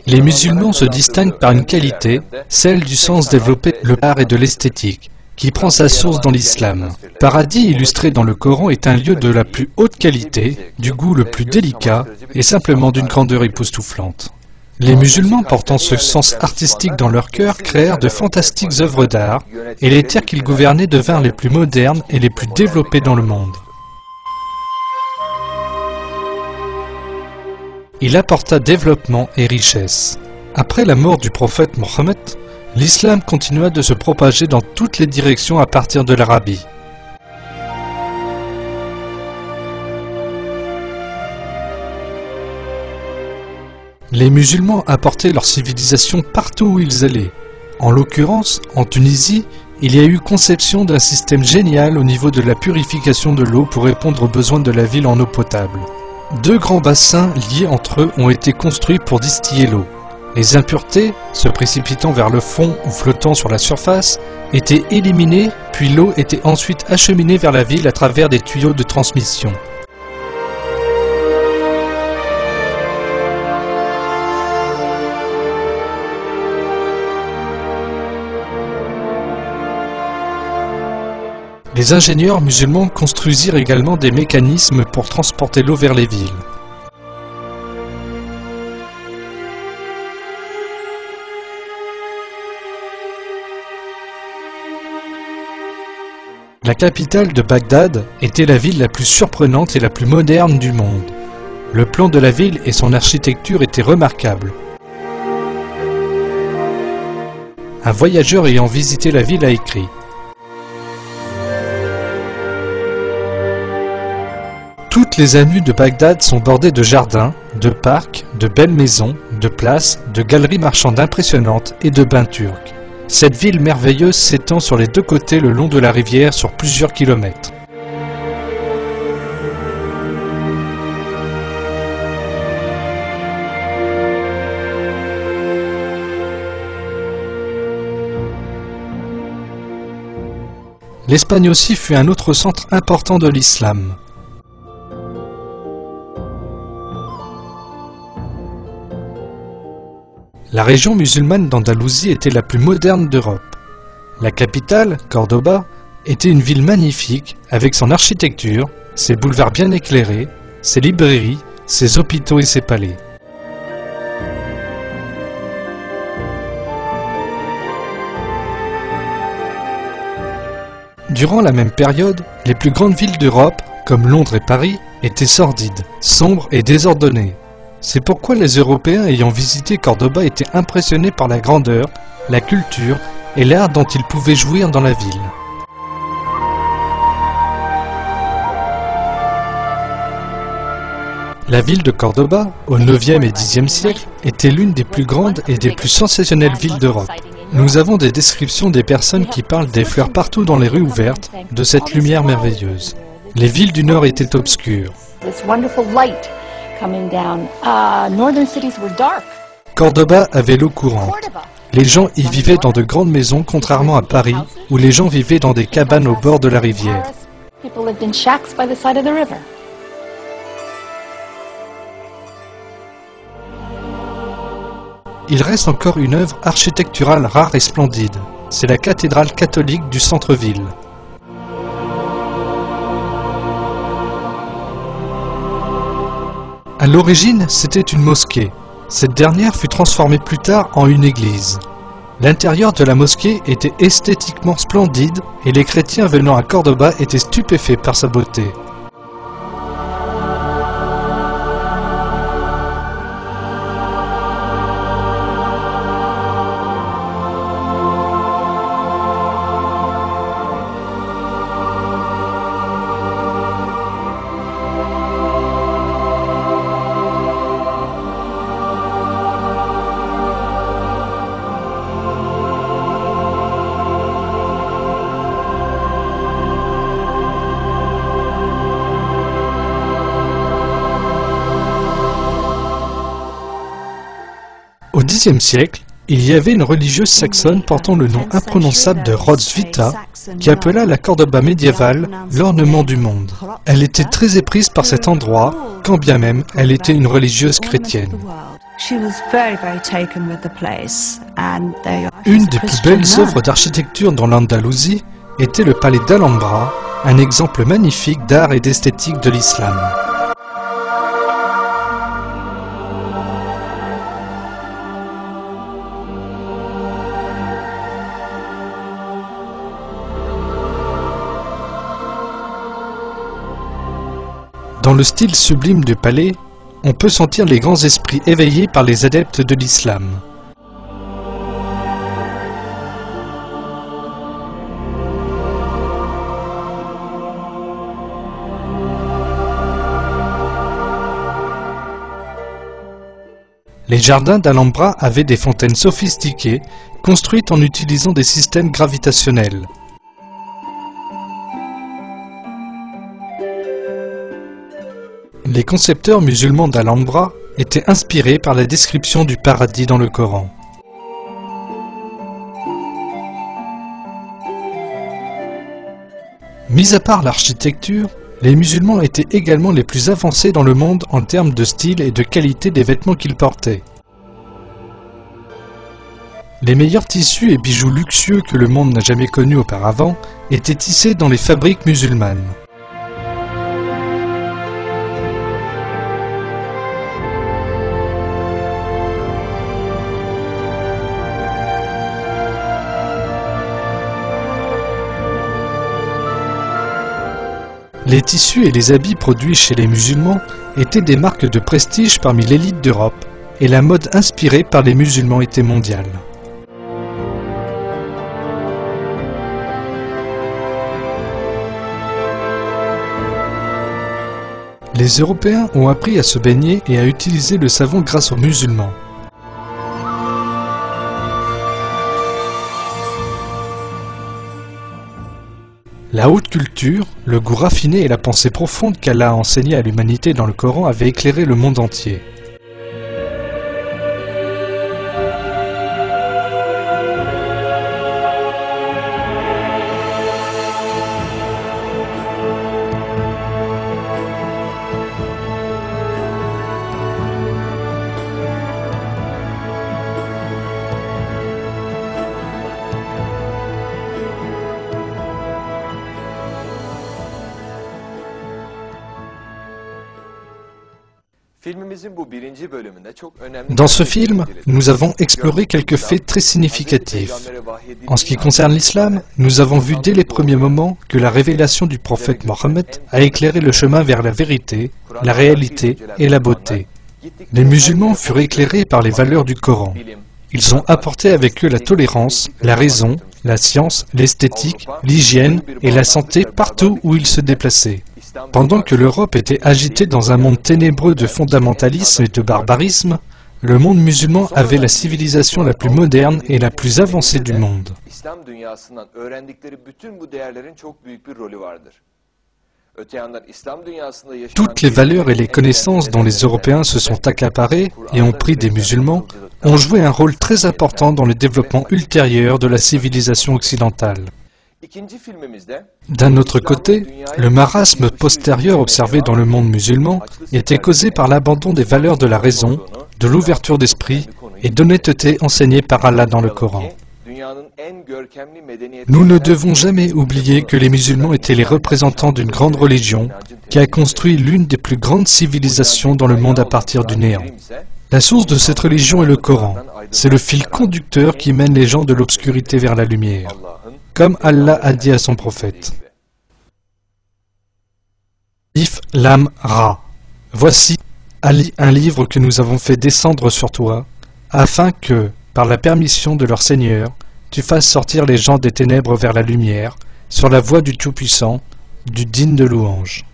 Les musulmans se distinguent par une qualité, celle du sens développé de l'art et de l'esthétique, qui prend sa source dans l'islam. Paradis illustré dans le Coran est un lieu de la plus haute qualité, du goût le plus délicat et simplement d'une grandeur époustouflante. Les musulmans portant ce sens artistique dans leur cœur créèrent de fantastiques œuvres d'art et les terres qu'ils gouvernaient devinrent les plus modernes et les plus développées dans le monde. Il apporta développement et richesse. Après la mort du prophète Mohammed, l'islam continua de se propager dans toutes les directions à partir de l'Arabie. Les musulmans apportaient leur civilisation partout où ils allaient. En l'occurrence, en Tunisie, il y a eu conception d'un système génial au niveau de la purification de l'eau pour répondre aux besoins de la ville en eau potable. 2 grands bassins liés entre eux ont été construits pour distiller l'eau. Les impuretés, se précipitant vers le fond ou flottant sur la surface, étaient éliminées, puis l'eau était ensuite acheminée vers la ville à travers des tuyaux de transmission. Les ingénieurs musulmans construisirent également des mécanismes pour transporter l'eau vers les villes. La capitale de Bagdad était la ville la plus surprenante et la plus moderne du monde. Le plan de la ville et son architecture étaient remarquables. Un voyageur ayant visité la ville a écrit: toutes les avenues de Bagdad sont bordées de jardins, de parcs, de belles maisons, de places, de galeries marchandes impressionnantes et de bains turcs. Cette ville merveilleuse s'étend sur les 2 côtés le long de la rivière sur plusieurs kilomètres. L'Espagne aussi fut un autre centre important de l'islam. La région musulmane d'Andalousie était la plus moderne d'Europe. La capitale, Cordoba, était une ville magnifique avec son architecture, ses boulevards bien éclairés, ses librairies, ses hôpitaux et ses palais. Durant la même période, les plus grandes villes d'Europe, comme Londres et Paris, étaient sordides, sombres et désordonnées. C'est pourquoi les Européens ayant visité Cordoba étaient impressionnés par la grandeur, la culture et l'art dont ils pouvaient jouir dans la ville. La ville de Cordoba, au 9e et 10e siècle, était l'une des plus grandes et des plus sensationnelles villes d'Europe. Nous avons des descriptions des personnes qui parlent des fleurs partout dans les rues ouvertes, de cette lumière merveilleuse. Les villes du Nord étaient obscures. Cordoba avait l'eau courante. Les gens y vivaient dans de grandes maisons, contrairement à Paris, où les gens vivaient dans des cabanes au bord de la rivière. Il reste encore une œuvre architecturale rare et splendide. C'est la cathédrale catholique du centre-ville. À l'origine, c'était une mosquée. Cette dernière fut transformée plus tard en une église. L'intérieur de la mosquée était esthétiquement splendide et les chrétiens venant à Cordoba étaient stupéfaits par sa beauté. Au Xe siècle, Il y avait une religieuse saxonne portant le nom imprononçable de Roswitha qui appela la Cordoba médiévale l'ornement du monde. Elle était très éprise par cet endroit, quand bien même elle était une religieuse chrétienne. Une des plus belles œuvres d'architecture dans l'Andalousie était le palais d'Alhambra, un exemple magnifique d'art et d'esthétique de l'islam. Dans le style sublime du palais, on peut sentir les grands esprits éveillés par les adeptes de l'islam. Les jardins d'Alhambra avaient des fontaines sophistiquées, construites en utilisant des systèmes gravitationnels. Les concepteurs musulmans d'Alhambra étaient inspirés par la description du paradis dans le Coran. Mis à part l'architecture, les musulmans étaient également les plus avancés dans le monde en termes de style et de qualité des vêtements qu'ils portaient. Les meilleurs tissus et bijoux luxueux que le monde n'a jamais connus auparavant étaient tissés dans les fabriques musulmanes. Les tissus et les habits produits chez les musulmans étaient des marques de prestige parmi l'élite d'Europe, et la mode inspirée par les musulmans était mondiale. Les Européens ont appris à se baigner et à utiliser le savon grâce aux musulmans. La haute culture, le goût raffiné et la pensée profonde qu'Allah a enseignée à l'humanité dans le Coran avaient éclairé le monde entier. Dans ce film, nous avons exploré quelques faits très significatifs. En ce qui concerne l'islam, nous avons vu dès les premiers moments que la révélation du prophète Mohammed a éclairé le chemin vers la vérité, la réalité et la beauté. Les musulmans furent éclairés par les valeurs du Coran. Ils ont apporté avec eux la tolérance, la raison, la science, l'esthétique, l'hygiène et la santé partout où ils se déplaçaient. Pendant que l'Europe était agitée dans un monde ténébreux de fondamentalisme et de barbarisme, le monde musulman avait la civilisation la plus moderne et la plus avancée du monde. Toutes les valeurs et les connaissances dont les Européens se sont accaparés et ont pris des musulmans ont joué un rôle très important dans le développement ultérieur de la civilisation occidentale. D'un autre côté, le marasme postérieur observé dans le monde musulman était causé par l'abandon des valeurs de la raison, de l'ouverture d'esprit et d'honnêteté enseignées par Allah dans le Coran. Nous ne devons jamais oublier que les musulmans étaient les représentants d'une grande religion qui a construit l'une des plus grandes civilisations dans le monde à partir du néant. La source de cette religion est le Coran. C'est le fil conducteur qui mène les gens de l'obscurité vers la lumière, comme Allah a dit à son prophète. Alif Lam Ra. Voici, Ali, un livre que nous avons fait descendre sur toi, afin que, par la permission de leur Seigneur, tu fasses sortir les gens des ténèbres vers la lumière, sur la voie du Tout-Puissant, du digne de louange.